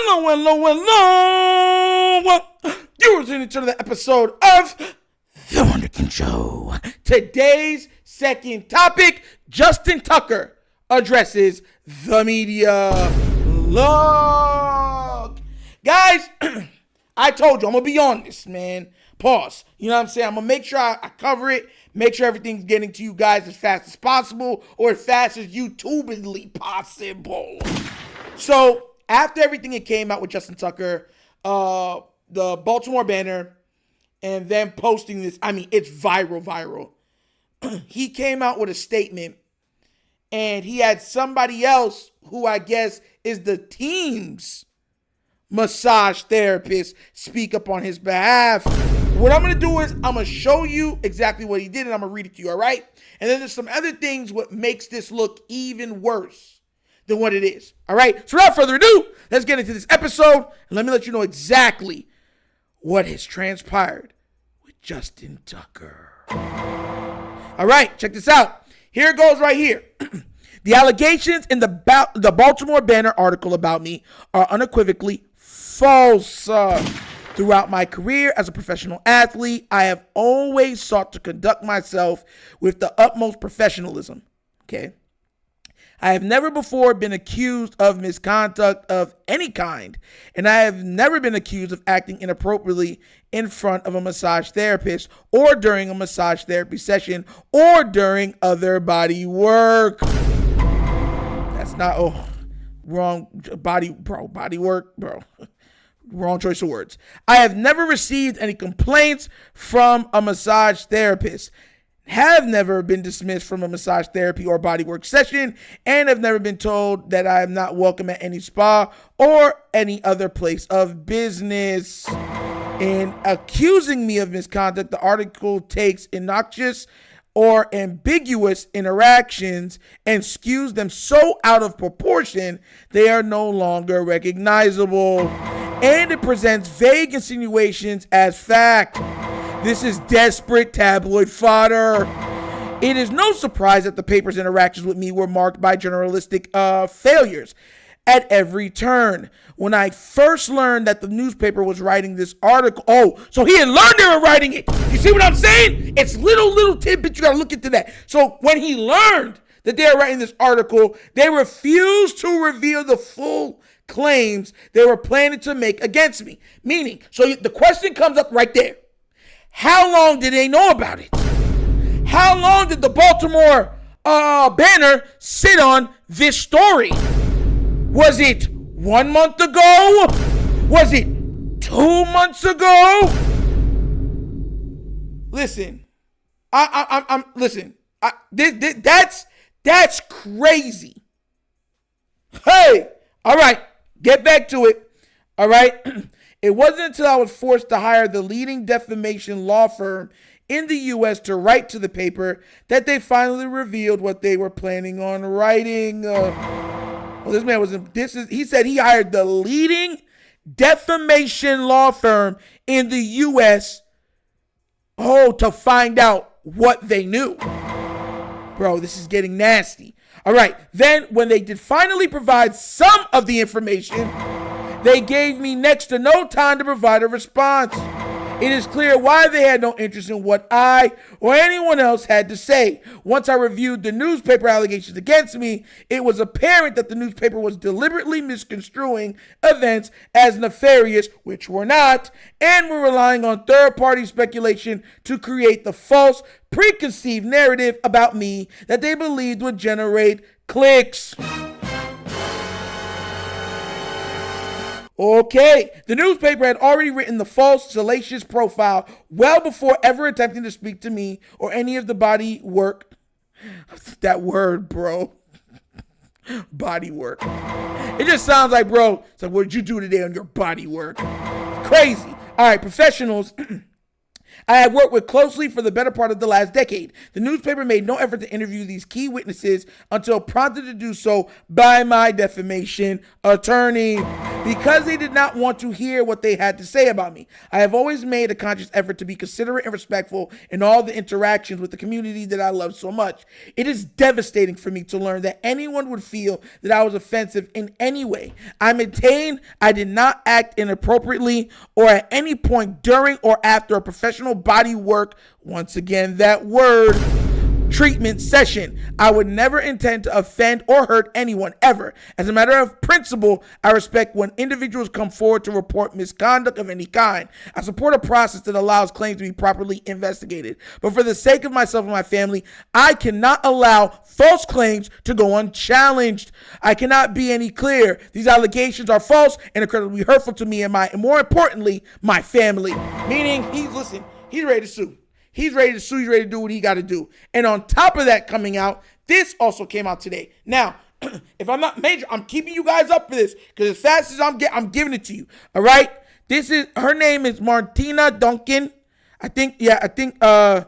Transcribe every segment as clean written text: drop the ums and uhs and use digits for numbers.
Hello. You're listening to the episode of The Wunderkind Show. Today's second topic, Justin Tucker addresses the media. Look. Guys, I told you, I'm going to be on this, man. Pause. You know what I'm saying? I'm going to make sure I cover it. Make sure everything's getting to you guys as fast as possible or as fast as YouTubely possible. So, after everything that came out with Justin Tucker, the Baltimore banner, and then posting this, I mean, it's viral. He came out with a statement, and he had somebody else who I guess is the team's massage therapist speak up on his behalf. What I'm going to do is I'm going to show you exactly what he did, and I'm going to read it to you, all right? And then there's some other things what makes this look even worse than what it is, all right? So without further ado, let's get into this episode, and let me let you know exactly what has transpired with Justin Tucker. All right, check this out. Here it goes right here. The allegations in the Baltimore Banner article about me are unequivocally false. Throughout my career as a professional athlete, I have always sought to conduct myself with the utmost professionalism. Okay. I have never before been accused of misconduct of any kind, and I have never been accused of acting inappropriately in front of a massage therapist or during a massage therapy session or during other body work. That's not, wrong body work, bro. Wrong choice of words. I have never received any complaints from a massage therapist, have never been dismissed from a massage therapy or bodywork session, and have never been told that I am not welcome at any spa or any other place of business. In accusing me of misconduct, the article takes innocuous or ambiguous interactions and skews them so out of proportion they are no longer recognizable. And it presents vague insinuations as fact. This is desperate tabloid fodder. It is no surprise that the paper's interactions with me were marked by journalistic failures at every turn. When I first learned that the newspaper was writing this article, so he had learned they were writing it. You see what I'm saying? It's little tidbits. You got to look into that. So when he learned that they were writing this article, they refused to reveal the full claims they were planning to make against me. Meaning, so the question comes up right there. How long did they know about it? How long did the Baltimore Banner sit on this story? Was it 1 month ago? Was it 2 months ago? Listen, that's crazy. Hey, all right, get back to it. All right. It wasn't until I was forced to hire the leading defamation law firm in the U.S. to write to the paper that they finally revealed what they were planning on writing. This man he said he hired the leading defamation law firm in the U.S. To find out what they knew. Bro, this is getting nasty. All right. Then when they did finally provide some of the information, they gave me next to no time to provide a response. It is clear why they had no interest in what I or anyone else had to say. Once I reviewed the newspaper allegations against me, it was apparent that the newspaper was deliberately misconstruing events as nefarious, which were not, and were relying on third-party speculation to create the false, preconceived narrative about me that they believed would generate clicks. Okay, the newspaper had already written the false, salacious profile well before ever attempting to speak to me or any of the body work. That word, bro. Body work. It just sounds like, bro, it's like, what did you do today on your body work? Crazy. All right, professionals. I have worked with closely for the better part of the last decade. The newspaper made no effort to interview these key witnesses until prompted to do so by my defamation attorney because they did not want to hear what they had to say about me. I have always made a conscious effort to be considerate and respectful in all the interactions with the community that I love so much. It is devastating for me to learn that anyone would feel that I was offensive in any way. I maintain I did not act inappropriately or at any point during or after a professional body work, once again that word, treatment session. I would never intend to offend or hurt anyone ever. As a matter of principle, I respect when individuals come forward to report misconduct of any kind. I support a process that allows claims to be properly investigated. But for the sake of myself and my family, I cannot allow false claims to go unchallenged. I cannot be any clearer. These allegations are false and incredibly hurtful to me and more importantly, my family. Meaning, he's ready to sue. He's ready to sue. He's ready to do what he got to do. And on top of that coming out, this also came out today. Now, if I'm not major, I'm keeping you guys up for this because as fast as I'm giving it to you. All right. Her name is Martina Duncan. I think her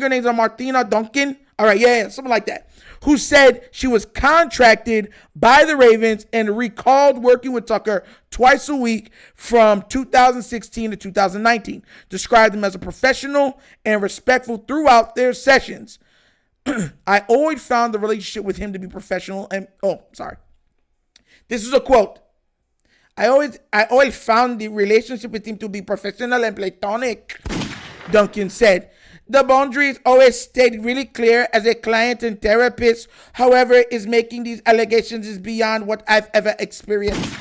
name's Martina Duncan. All right. Yeah, something like that. Who said she was contracted by the Ravens and recalled working with Tucker twice a week from 2016 to 2019. Described him as a professional and respectful throughout their sessions. I always found the relationship with him to be professional and, This is a quote. I always found the relationship with him to be professional and platonic, Duncan said. The boundaries always stayed really clear as a client and therapist. However, is making these allegations is beyond what I've ever experienced.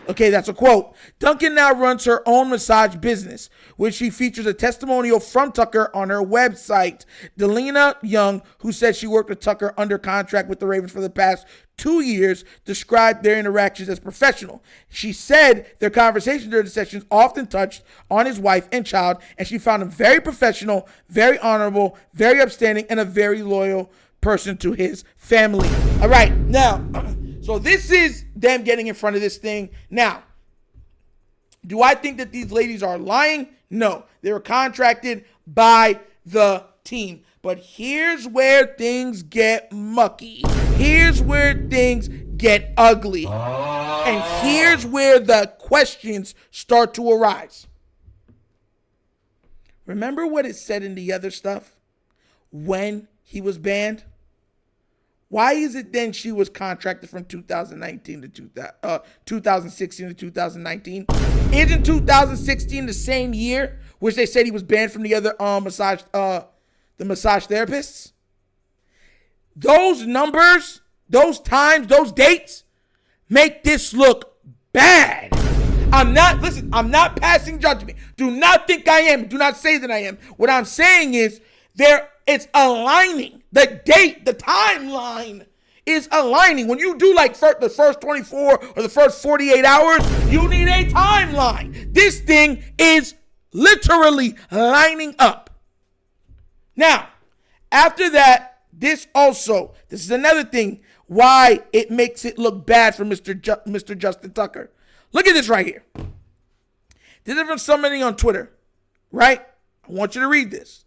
Okay, that's a quote. Duncan now runs her own massage business, which she features a testimonial from Tucker on her website. Delina Young, who said she worked with Tucker under contract with the Ravens for the past 2 years, described their interactions as professional. She said their conversations during the sessions often touched on his wife and child, and she found him very professional, very honorable, very upstanding, and a very loyal person to his family. All right, now, so this is them getting in front of this thing. Now, do I think that these ladies are lying? No, they were contracted by the team. But here's where things get mucky. Here's where things get ugly. And here's where the questions start to arise. Remember what it said in the other stuff when he was banned? Why is it then she was contracted from 2019 to 2016 to 2019? Isn't 2016 the same year which they said he was banned from the other massage therapists? Those numbers, those times, those dates make this look bad. I'm not passing judgment. Do not think I am. Do not say that I am. What I'm saying is it's aligning. The date, the timeline is aligning. When you do like the first 24 or the first 48 hours, you need a timeline. This thing is literally lining up. Now, after that, this is another thing why it makes it look bad for Mr. Justin Tucker. Look at this right here. This is from somebody on Twitter, right? I want you to read this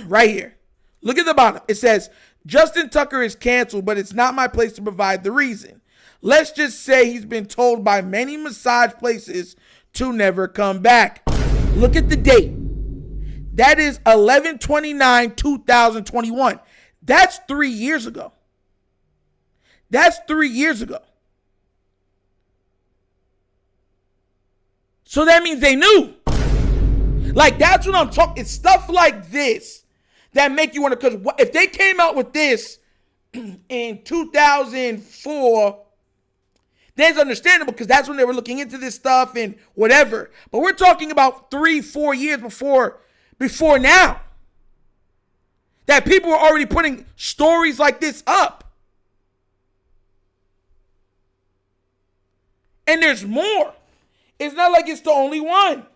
right here. Look at the bottom. It says, Justin Tucker is canceled, but it's not my place to provide the reason. Let's just say he's been told by many massage places to never come back. Look at the date. That is 11/29/2021. That's 3 years ago. So that means they knew. Like, that's what I'm talking. It's stuff like this that make you wonder, because if they came out with this in 2004, that's understandable because that's when they were looking into this stuff and whatever. But we're talking about 3-4 years before now that people were already putting stories like this up. And there's more. It's not like it's the only one.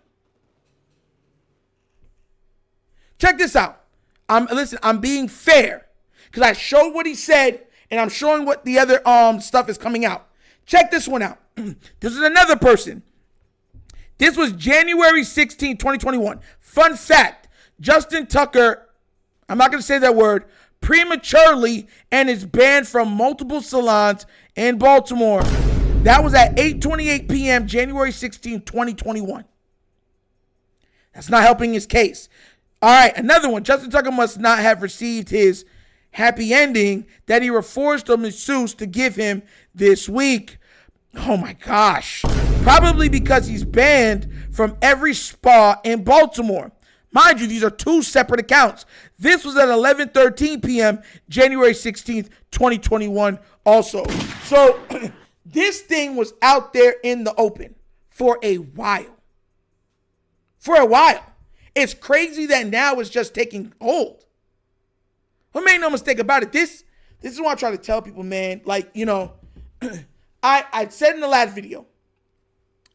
Check this out. I'm being fair because I showed what he said and I'm showing what the other stuff is coming out. Check this one out. This is another person This was January 16, 2021. Fun fact, Justin Tucker, I'm not going to say that word, prematurely and is banned from multiple salons in Baltimore. That was at 8:28 p.m. January 16, 2021. That's not helping his case. All right, another one. Justin Tucker must not have received his happy ending that he refused a masseuse to give him this week. Oh my gosh. Probably because he's banned from every spa in Baltimore. Mind you, these are two separate accounts. This was at 11:13 p.m. January 16th, 2021 also. So this thing was out there in the open for a while. It's crazy that now it's just taking hold. But make no mistake about it, this is what I try to tell people, man. Like, you know, I said in the last video,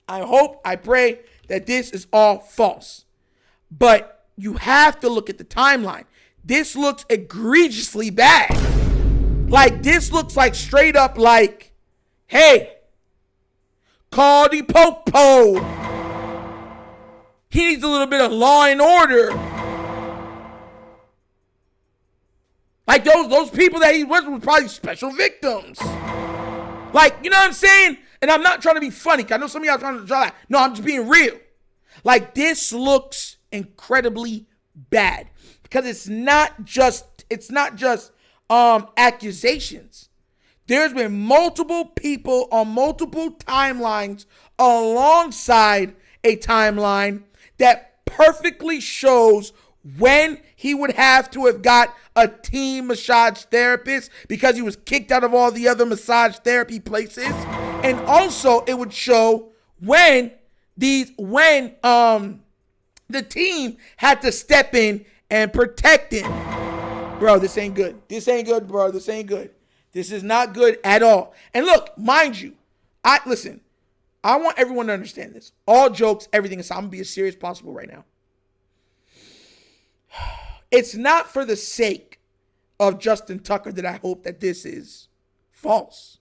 I pray that this is all false. But you have to look at the timeline. This looks egregiously bad. Like, this looks like straight up like, hey, call the Popo. He needs a little bit of law and order. Like those people that he was probably special victims. Like, you know what I'm saying? And I'm not trying to be funny. I know some of y'all trying to draw that. No, I'm just being real. Like, this looks incredibly bad because it's not just accusations. There's been multiple people on multiple timelines alongside a timeline that perfectly shows when he would have to have got a team massage therapist because he was kicked out of all the other massage therapy places. And also it would show when the team had to step in and protect him. Bro, this ain't good. This ain't good, bro. This ain't good. This is not good at all. And look, mind you, I want everyone to understand this. All jokes, everything aside, I'm going to be as serious as possible right now. It's not for the sake of Justin Tucker that I hope that this is false.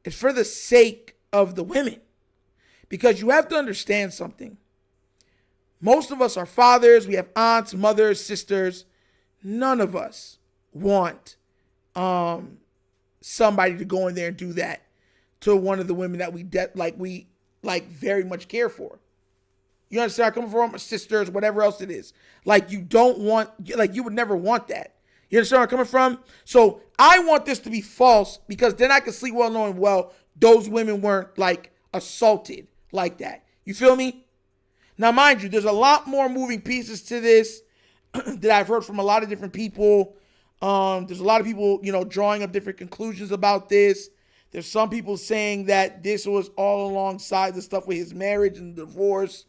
It's for the sake of the women. Because you have to understand something. Most of us are fathers. We have aunts, mothers, sisters. None of us want somebody to go in there and do that to one of the women that we very much care for. You understand where I'm coming from? Sisters, whatever else it is. Like, you don't want, like, you would never want that. You understand where I'm coming from? So I want this to be false because then I can sleep well knowing, well, those women weren't, like, assaulted like that. You feel me? Now, mind you, there's a lot more moving pieces to this that I've heard from a lot of different people. There's a lot of people, drawing up different conclusions about this. There's some people saying that this was all alongside the stuff with his marriage and divorce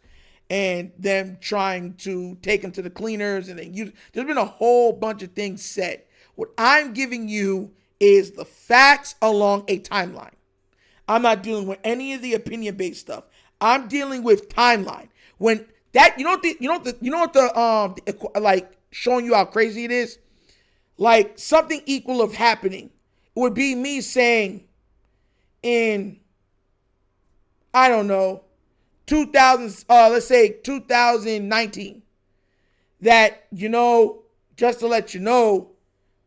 and them trying to take him to the cleaners. And there's been a whole bunch of things said. What I'm giving you is the facts along a timeline. I'm not dealing with any of the opinion-based stuff. I'm dealing with timeline. When that, like, showing you how crazy it is, like something equal of happening would be me saying in, I don't know, 2019, that, just to let you know,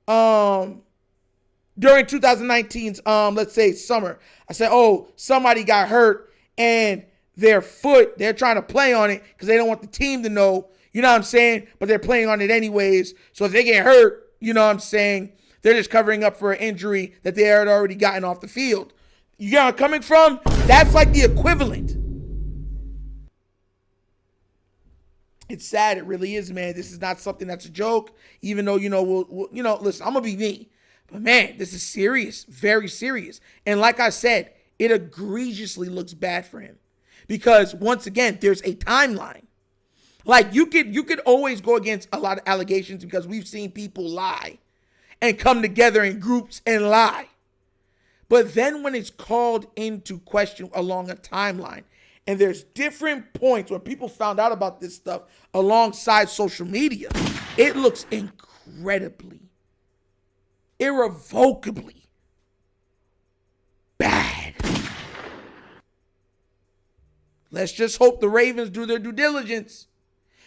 during 2019's, let's say summer, I said, oh, somebody got hurt and their foot, they're trying to play on it because they don't want the team to know, you know what I'm saying? But they're playing on it anyways. So if they get hurt, you know what I'm saying? They're just covering up for an injury that they had already gotten off the field. You get where I'm coming from? That's like the equivalent. It's sad. It really is, man. This is not something that's a joke, even though, we'll listen, I'm going to be me. But, man, this is serious, very serious. And like I said, it egregiously looks bad for him. Because, once again, there's a timeline. Like, you could always go against a lot of allegations because we've seen people lie and come together in groups and lie. But then when it's called into question along a timeline, and there's different points where people found out about this stuff alongside social media, it looks incredibly, irrevocably bad. Let's just hope the Ravens do their due diligence.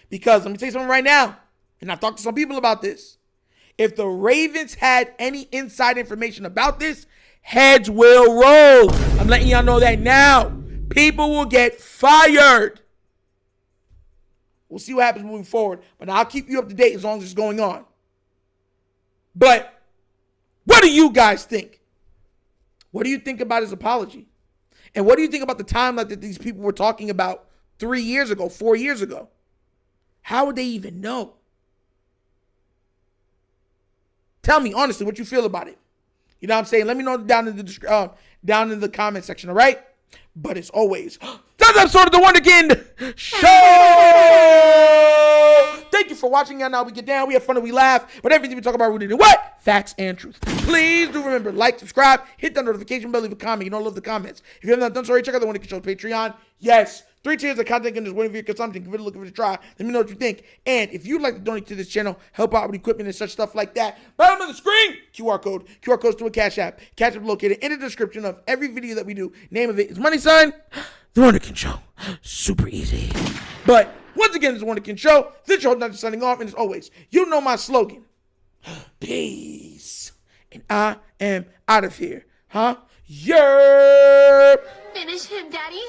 Because let me tell you something right now, and I've talked to some people about this. If the Ravens had any inside information about this, heads will roll. I'm letting y'all know that now. People will get fired. We'll see what happens moving forward. But I'll keep you up to date as long as it's going on. But what do you guys think? What do you think about his apology? And what do you think about the timeline that these people were talking about 3 years ago, 4 years ago? How would they even know? Tell me honestly what you feel about it. You know what I'm saying? Let me know down in the comment section, all right? But as always, that's the episode of The Wunderkind Show! Thank you for watching. Now we get down, we have fun and we laugh. But everything we talk about, rooted in what? Facts and truth. Please do remember, like, subscribe, hit that notification bell, leave a comment. You know I love the comments. If you have not done so already, check out The Wunderkind Show Patreon. Yes, 3 tiers of content and just waiting for your consumption. Give it a look, give it a try. Let me know what you think. And if you'd like to donate to this channel, help out with equipment and such stuff like that, bottom of the screen, QR code. QR code's to a Cash App. Cash App located in the description of every video that we do. Name of it is money sign The Wunderkind Show. Super easy. But once again, it's The Wunderkind Show. This show not just signing off. And as always, you know my slogan. Peace. And I am out of here. Huh? Yerp. Finish him, Daddy.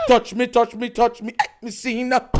Touch me, touch me, touch me. Messina.